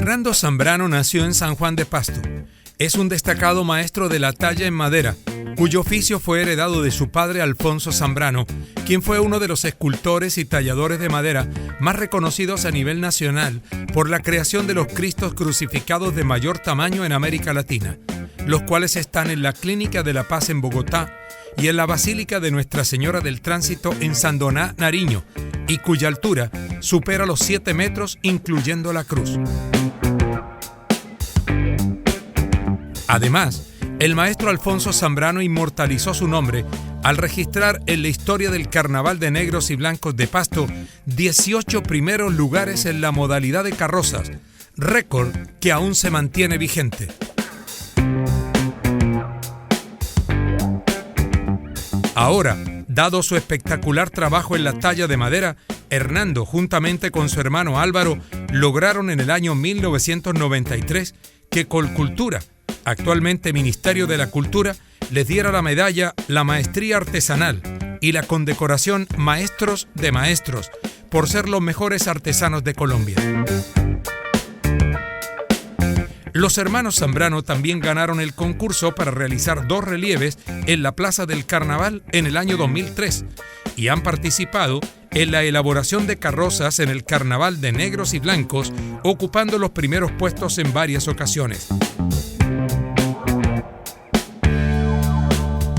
Hernando Zambrano nació en San Juan de Pasto. Es un destacado maestro de la talla en madera, cuyo oficio fue heredado de su padre Alfonso Zambrano, quien fue uno de los escultores y talladores de madera más reconocidos a nivel nacional por la creación de los Cristos crucificados de mayor tamaño en América Latina, los cuales están en la Clínica de la Paz en Bogotá y en la Basílica de Nuestra Señora del Tránsito en Sandoná, Nariño, y cuya altura supera los 7 metros, incluyendo la cruz. Además, el maestro Alfonso Zambrano inmortalizó su nombre al registrar en la historia del Carnaval de Negros y Blancos de Pasto 18 primeros lugares en la modalidad de carrozas, récord que aún se mantiene vigente. Ahora, dado su espectacular trabajo en la talla de madera, Hernando, juntamente con su hermano Álvaro, lograron en el año 1993 que Colcultura, actualmente Ministerio de la Cultura, les diera la medalla La Maestría Artesanal y la condecoración Maestros de Maestros, por ser los mejores artesanos de Colombia. Los hermanos Zambrano también ganaron el concurso para realizar 2 relieves en la Plaza del Carnaval en el año 2003 y han participado en la elaboración de carrozas en el Carnaval de Negros y Blancos, ocupando los primeros puestos en varias ocasiones.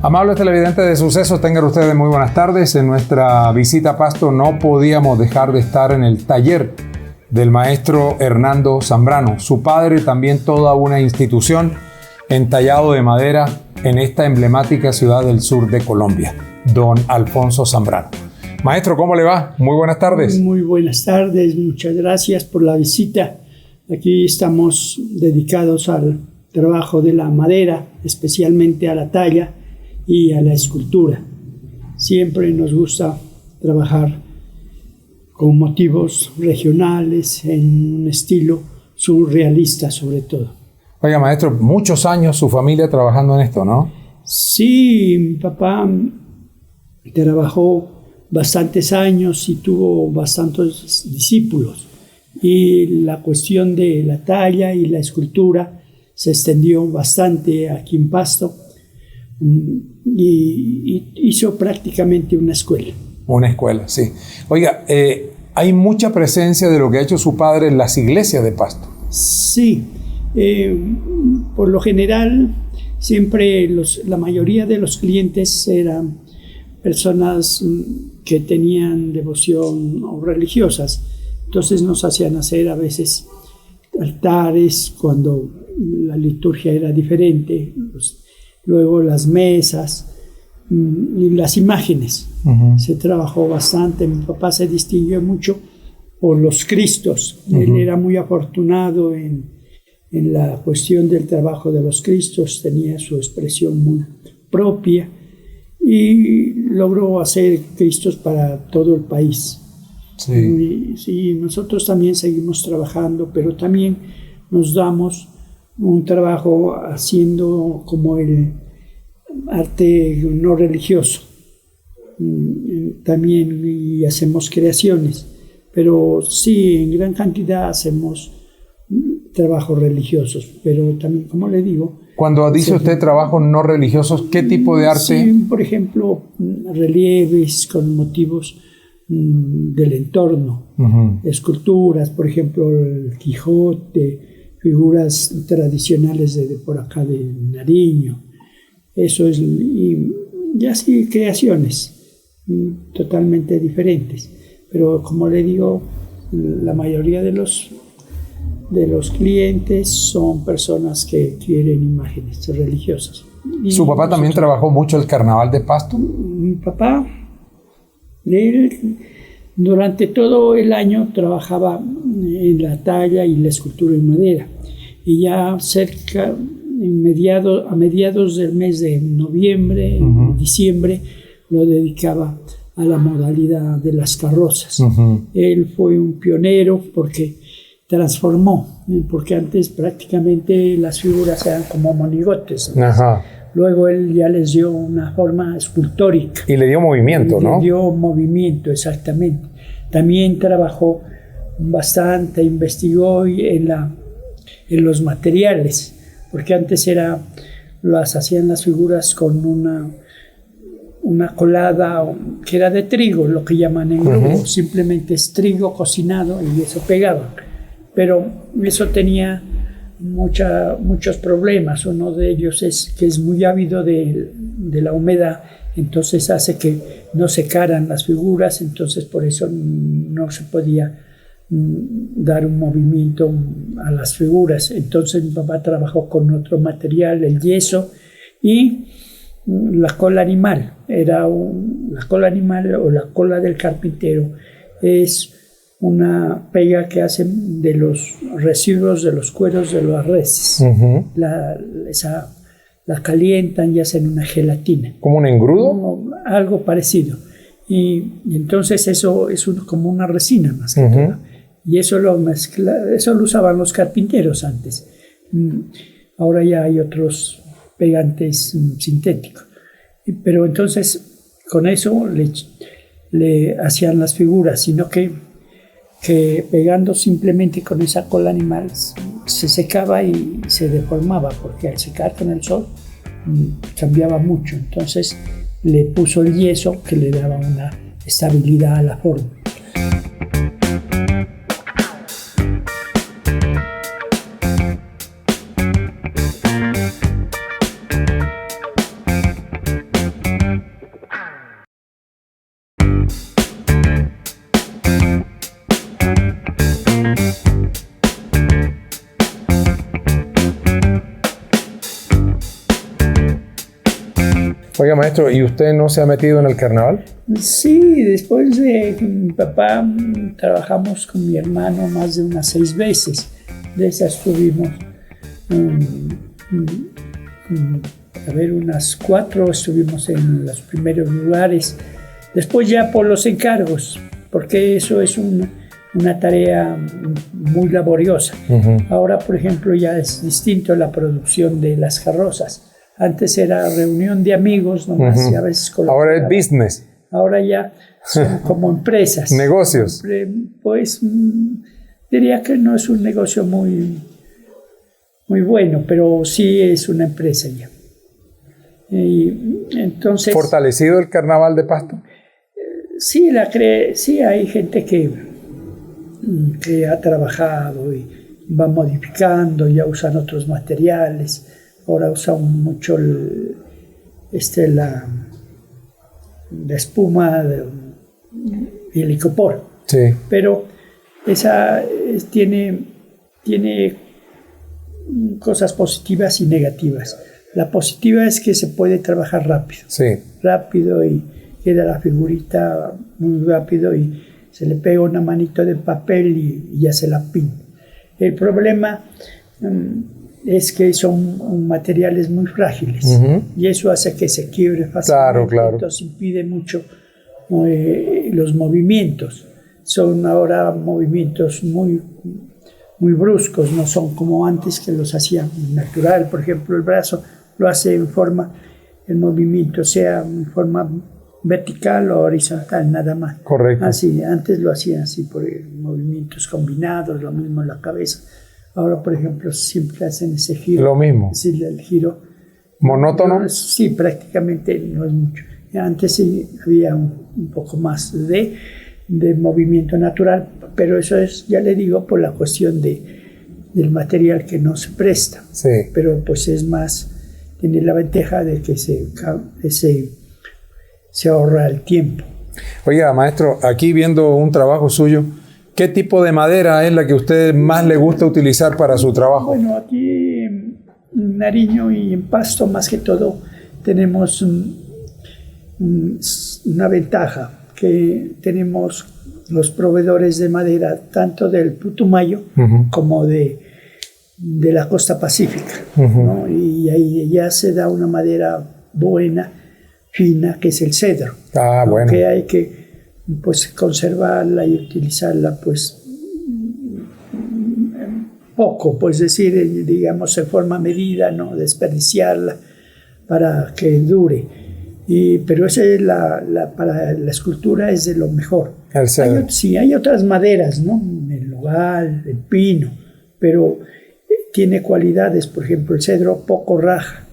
Amables televidentes de Sucesos, tengan ustedes muy buenas tardes. En nuestra visita a Pasto no podíamos dejar de estar en el taller del maestro Hernando Zambrano. Su padre, también toda una institución en tallado de madera en esta emblemática ciudad del sur de Colombia, don Alfonso Zambrano. Maestro, ¿cómo le va? Muy buenas tardes. Muy buenas tardes, muchas gracias por la visita. Aquí estamos dedicados al trabajo de la madera, especialmente a la talla y a la escultura. Siempre nos gusta trabajar con motivos regionales, en un estilo surrealista sobre todo. Oiga, maestro, muchos años su familia trabajando en esto, ¿no? Sí, mi papá trabajó bastantes años y tuvo bastantes discípulos. Y la cuestión de la talla y la escultura se extendió bastante aquí en Pasto y hizo prácticamente una escuela. Una escuela, sí. Oiga, hay mucha presencia de lo que ha hecho su padre en las iglesias de Pasto. Sí, por lo general siempre la mayoría de los clientes eran personas que tenían devoción o religiosas. Entonces nos hacían hacer a veces altares cuando la liturgia era diferente, luego las mesas y las imágenes. Se trabajó bastante. Mi papá se distinguió mucho por los Cristos. Él era muy afortunado en la cuestión del trabajo de los Cristos, tenía su expresión muy propia y logró hacer Cristos para todo el país. Sí. Y nosotros también seguimos trabajando, pero también nos damos un trabajo haciendo como el arte no religioso. También y hacemos creaciones, pero sí, en gran cantidad hacemos trabajos religiosos, pero también, como le digo... Cuando dice usted trabajos no religiosos, ¿qué tipo de arte? Sí, por ejemplo, relieves con motivos del entorno, esculturas, por ejemplo, el Quijote, figuras tradicionales de por acá de Nariño, eso es, y así creaciones totalmente diferentes, pero como le digo, la mayoría de los clientes son personas que quieren imágenes religiosas. ¿Su papá también trabajó mucho el Carnaval de Pasto? Mi papá, él durante todo el año trabajaba en la talla y la escultura en madera, y ya a mediados del mes de noviembre, diciembre, lo dedicaba a la modalidad de las carrozas. Él fue un pionero porque transformó, porque antes prácticamente las figuras eran como monigotes. Luego él ya les dio una forma escultórica. Y le dio movimiento, ¿no? Le dio movimiento, exactamente. También trabajó bastante, investigó en la en los materiales, porque antes hacían las figuras con una colada que era de trigo, lo que llaman en grupo, simplemente es trigo cocinado y eso pegaban. Pero eso tenía muchos problemas. Uno de ellos es que es muy ávido de la humedad, entonces hace que no secaran las figuras, entonces por eso no se podía dar un movimiento a las figuras. Entonces mi papá trabajó con otro material, el yeso y la cola animal. La cola animal o la cola del carpintero es una pega que hacen de los residuos de los cueros de las reses. La calientan y hacen una gelatina. ¿Como un engrudo? Algo parecido. Y entonces eso es como una resina más que todo. Y eso lo usaban los carpinteros antes. Ahora ya hay otros pegantes sintéticos. Pero entonces con eso le hacían las figuras, sino que pegando simplemente con esa cola animal se secaba y se deformaba, porque al secar con el sol cambiaba mucho. Entonces le puso el yeso que le daba una estabilidad a la forma. Oiga, maestro, ¿y usted no se ha metido en el carnaval? Sí, después de mi papá trabajamos con mi hermano más de unas 6 veces. De esas tuvimos, unas 4 estuvimos en los primeros lugares. Después ya por los encargos, porque eso es una tarea muy laboriosa. Ahora, por ejemplo, ya es distinto la producción de las carrozas. Antes era reunión de amigos nomás y a veces ahora es business. Ahora ya son como empresas. Negocios. Pues diría que no es un negocio muy bueno, pero sí es una empresa ya. Y entonces, ¿fortalecido el carnaval de Pasto? Sí, sí hay gente que ha trabajado y va modificando, ya usan otros materiales. Ahora usan mucho la espuma y el icopor. Sí. Pero esa tiene cosas positivas y negativas. La positiva es que se puede trabajar rápido. Sí. Rápido y queda la figurita muy rápido y se le pega una manito de papel y ya se la pinta. El problema es que son materiales muy frágiles y eso hace que se quiebre fácilmente. Claro. Entonces impide mucho los movimientos. Son ahora movimientos muy bruscos, no son como antes que los hacían natural. Por ejemplo, el brazo lo hace el movimiento sea en forma vertical o horizontal, nada más. Correcto. Así, antes lo hacían así por movimientos combinados, lo mismo en la cabeza. Ahora, por ejemplo, siempre hacen ese giro. Lo mismo. Es decir, el giro. ¿Monótono? Sí, prácticamente no es mucho. Antes sí había un poco más de movimiento natural, pero eso es, ya le digo, por la cuestión del material que no se presta. Sí. Pero pues es más, tiene la ventaja de que se ahorra el tiempo. Oiga, maestro, aquí viendo un trabajo suyo, ¿qué tipo de madera es la que a usted más le gusta utilizar para su trabajo? Bueno, aquí en Nariño y en Pasto, más que todo, tenemos una ventaja, que tenemos los proveedores de madera, tanto del Putumayo como de la costa pacífica, ¿no? Y ahí ya se da una madera buena, fina, que es el cedro. Bueno. Que hay que pues conservarla y utilizarla pues poco, pues decir, digamos, en forma medida, no desperdiciarla para que dure. Pero esa es para la escultura es de lo mejor. El cedro. Sí, hay otras maderas, ¿no? El nogal, el pino, pero tiene cualidades, por ejemplo, el cedro poco raja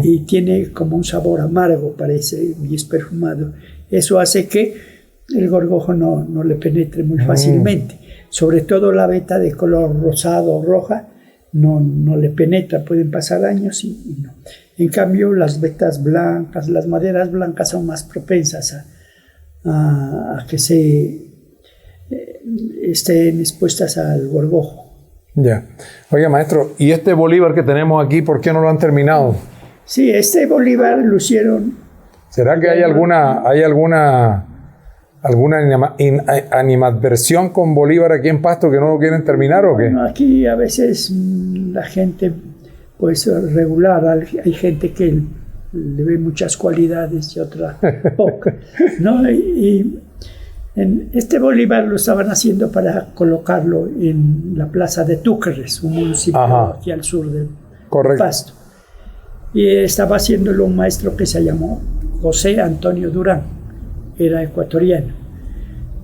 y tiene como un sabor amargo, parece, y es perfumado. Eso hace que el gorgojo no le penetre muy fácilmente. Sobre todo la veta de color rosado o roja no le penetra, pueden pasar años y no. En cambio, las vetas blancas, las maderas blancas son más propensas a que estén expuestas al gorgojo. Ya. Oiga, maestro, ¿y este Bolívar que tenemos aquí, por qué no lo han terminado? Sí, este Bolívar lo hicieron. ¿Será que hay alguna animadversión con Bolívar aquí en Pasto que no lo quieren terminar o qué? Bueno, aquí a veces la gente, pues regular, hay gente que le ve muchas cualidades y otra pocas, ¿no? Y en este Bolívar lo estaban haciendo para colocarlo en la plaza de Túquerres, un municipio aquí al sur del Pasto. Y estaba haciéndolo un maestro que se llamó José Antonio Durán, era ecuatoriano.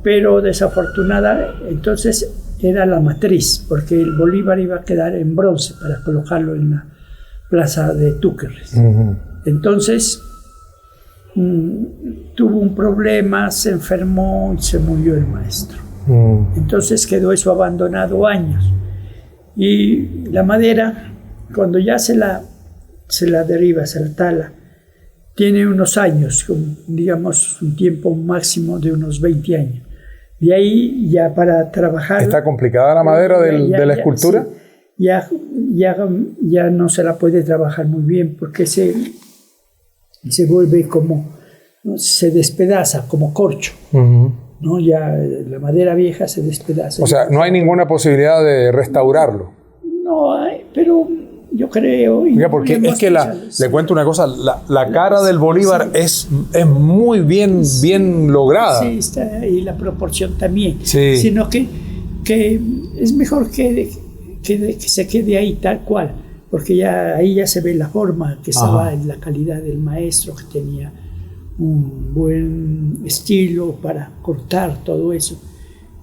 Pero desafortunada, entonces era la matriz, porque el Bolívar iba a quedar en bronce para colocarlo en la plaza de Túquerres. Entonces tuvo un problema, se enfermó y se murió el maestro. Entonces quedó eso abandonado años. Y la madera, cuando ya se la deriva, se la tala, tiene unos años, digamos un tiempo máximo de unos 20 años. De ahí ya para trabajar... ¿Está complicada la madera de la escultura? Sí, ya no se la puede trabajar muy bien porque se vuelve como... se despedaza como corcho. ¿No? Ya la madera vieja se despedaza. O sea, no hay ninguna posibilidad de restaurarlo. No hay, pero... yo creo. Mira, porque es que le cuento una cosa, la cara del Bolívar es muy bien lograda. Sí, está ahí la proporción también. Sí. Sino que es mejor que se quede ahí tal cual, porque ahí ya se ve la forma, que estaba en la calidad del maestro, que tenía un buen estilo para cortar todo eso,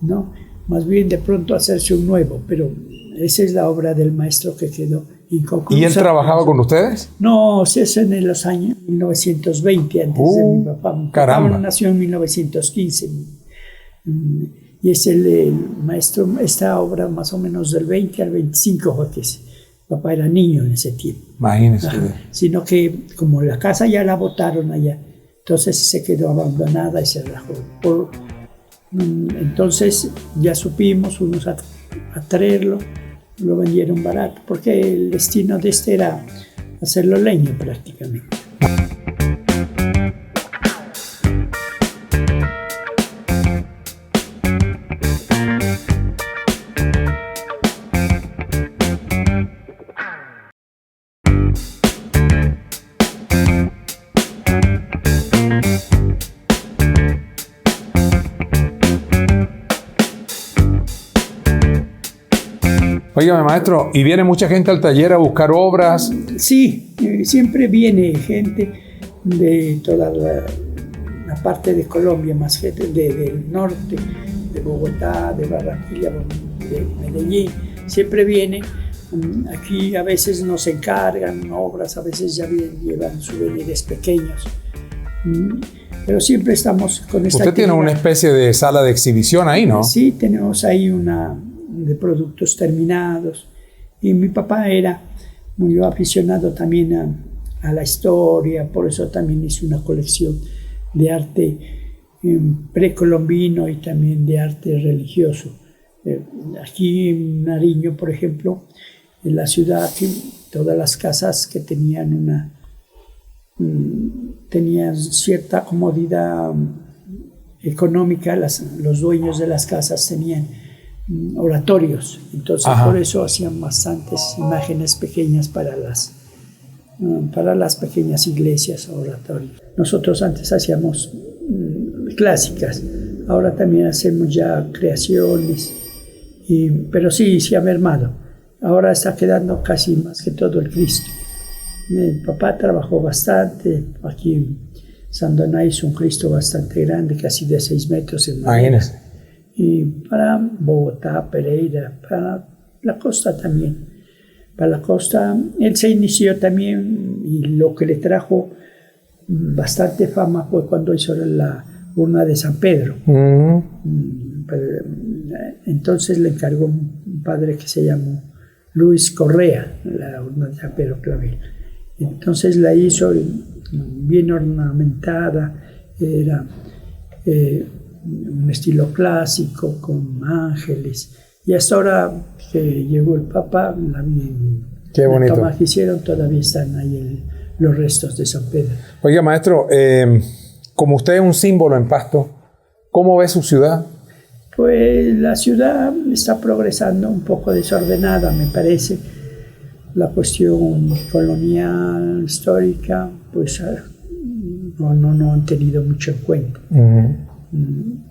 ¿no? Más bien de pronto hacerse un nuevo, pero esa es la obra del maestro que quedó inconclusa. ¿Y él trabajaba con ustedes? No, es en los años 1920, antes de mi papá. Mi papá nació en 1915. Y es el maestro, esta obra más o menos del 20 al 25, porque papá era niño en ese tiempo. Imagínese. Sino que como la casa ya la botaron allá, entonces se quedó abandonada y se rajó. Entonces ya supimos, fuimos a traerlo, lo vendieron barato, porque el destino de este era hacerlo leña prácticamente. Óigame, maestro, ¿y viene mucha gente al taller a buscar obras? Sí, siempre viene gente de toda la parte de Colombia, más gente del norte, de Bogotá, de Barranquilla, de Medellín. Siempre viene. Aquí a veces nos encargan obras, a veces ya llevan souvenirs pequeños. Pero siempre estamos con esta... Usted tiene una especie de sala de exhibición ahí, ¿no? Sí, tenemos ahí una de productos terminados. Y mi papá era muy aficionado también a la historia, por eso también hizo una colección de arte precolombino y también de arte religioso. Aquí en Nariño, por ejemplo, en la ciudad, todas las casas que tenían cierta comodidad económica, los dueños de las casas tenían oratorios, entonces por eso hacían bastantes imágenes pequeñas para las pequeñas iglesias o oratorios. Nosotros antes hacíamos clásicas, ahora también hacemos ya creaciones, pero sí ha mermado. Ahora está quedando casi más que todo el Cristo. Mi papá trabajó bastante, aquí en Sandoná hizo un Cristo bastante grande, casi de 6 metros en madera. Imagínese. Y para Bogotá, Pereira, para la costa también. para la costa. Él se inició también, y lo que le trajo bastante fama fue cuando hizo la urna de San Pedro. Entonces le encargó un padre que se llamó Luis Correa, la urna de San Pedro Clavel. Entonces la hizo bien ornamentada, era un estilo clásico con ángeles, y hasta ahora que llegó el Papa, Qué bonito. la toma que hicieron, todavía están ahí los restos de San Pedro. Oiga, maestro, como usted es un símbolo en Pasto, ¿cómo ve su ciudad? Pues la ciudad está progresando un poco desordenada, me parece. La cuestión colonial, histórica, pues no han tenido mucho en cuenta.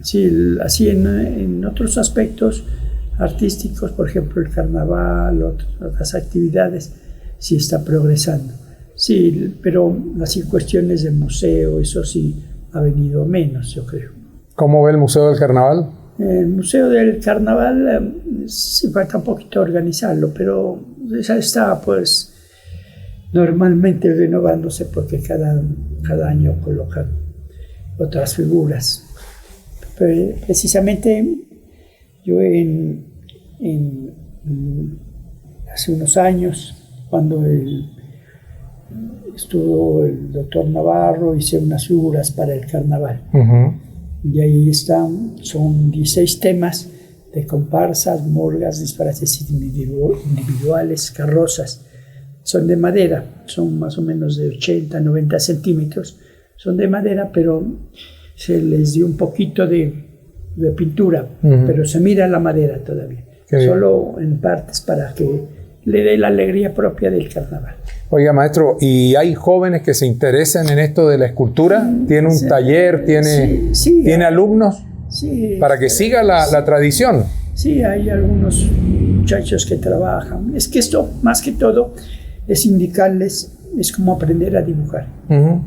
Sí, así en otros aspectos artísticos, por ejemplo el carnaval, otras actividades, sí está progresando. Sí, pero así cuestiones de museo, eso sí ha venido menos, yo creo. ¿Cómo ve el Museo del Carnaval? El Museo del Carnaval sí falta un poquito organizarlo, pero ya está pues normalmente renovándose, porque cada año colocan otras figuras. Pero precisamente yo hace unos años, cuando estuvo el doctor Navarro, hice unas figuras para el carnaval. Y ahí son 16 temas de comparsas, murgas, disfraces individuales, carrozas. Son de madera, son más o menos de 80, 90 centímetros. Son de madera, pero se les dio un poquito de pintura, pero se mira la madera todavía. Solo en partes para que le dé la alegría propia del carnaval. Oiga, maestro, ¿y hay jóvenes que se interesan en esto de la escultura? ¿Tiene un taller? ¿Tiene alumnos? Sí, para que siga la tradición. Sí, hay algunos muchachos que trabajan. Es que esto, más que todo, es indicarles, es como aprender a dibujar.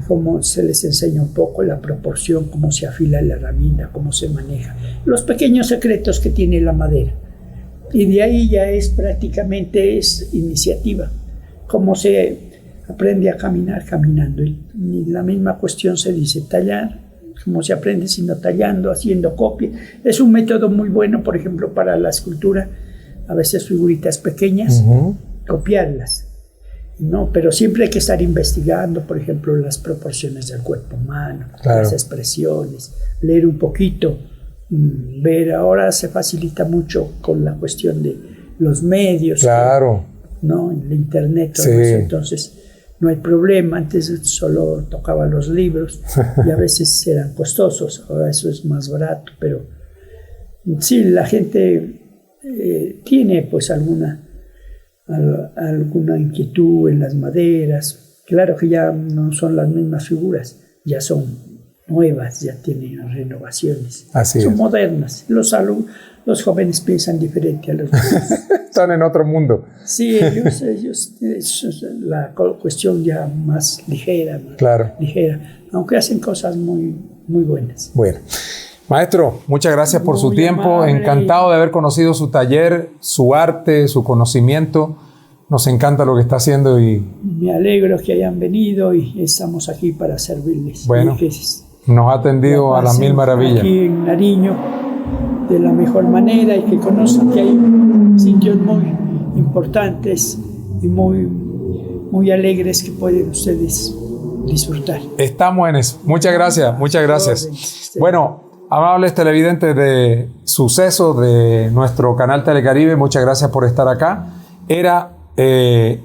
Cómo se les enseña un poco la proporción, cómo se afila la herramienta, cómo se maneja. Los pequeños secretos que tiene la madera. Y de ahí ya prácticamente es iniciativa. Cómo se aprende a caminar caminando. Y la misma cuestión se dice tallar. Cómo se aprende sino tallando, haciendo copia. Es un método muy bueno, por ejemplo, para la escultura. A veces figuritas pequeñas, copiarlas. No, pero siempre hay que estar investigando, por ejemplo, las proporciones del cuerpo humano, las expresiones, leer un poquito, ver. Ahora se facilita mucho con la cuestión de los medios, ¿no? El internet, todo eso. Entonces no hay problema. Antes solo tocaba los libros y a veces eran costosos, ahora eso es más barato, pero sí, la gente tiene pues alguna inquietud en las maderas. Claro que ya no son las mismas figuras, ya son nuevas, ya tienen renovaciones. Son modernas. Los jóvenes piensan diferente a los jóvenes. Están en otro mundo. Sí, ellos es la cuestión ya más ligera, ligera, aunque hacen cosas muy, muy buenas. Bueno. Maestro, muchas gracias por su tiempo. Encantado de haber conocido su taller, su arte, su conocimiento. Nos encanta lo que está haciendo y me alegro que hayan venido y estamos aquí para servirles. Bueno, nos ha atendido a las mil maravillas. Aquí en Nariño de la mejor manera, y que conozcan que hay sitios muy importantes y muy, muy alegres que pueden ustedes disfrutar. Estamos en eso. Muchas gracias, muchas gracias. Bueno, amables televidentes de Sucesos de nuestro canal Telecaribe, muchas gracias por estar acá. Era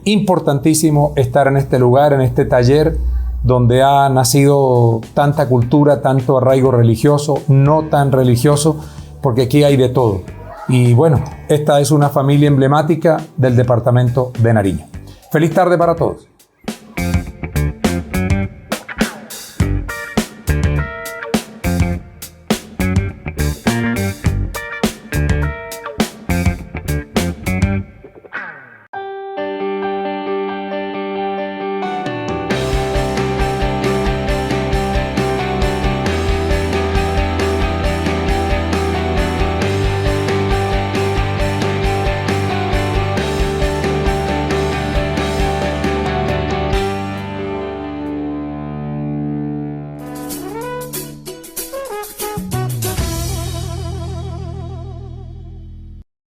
importantísimo estar en este lugar, en este taller, donde ha nacido tanta cultura, tanto arraigo religioso, no tan religioso, porque aquí hay de todo. Y bueno, esta es una familia emblemática del departamento de Nariño. Feliz tarde para todos.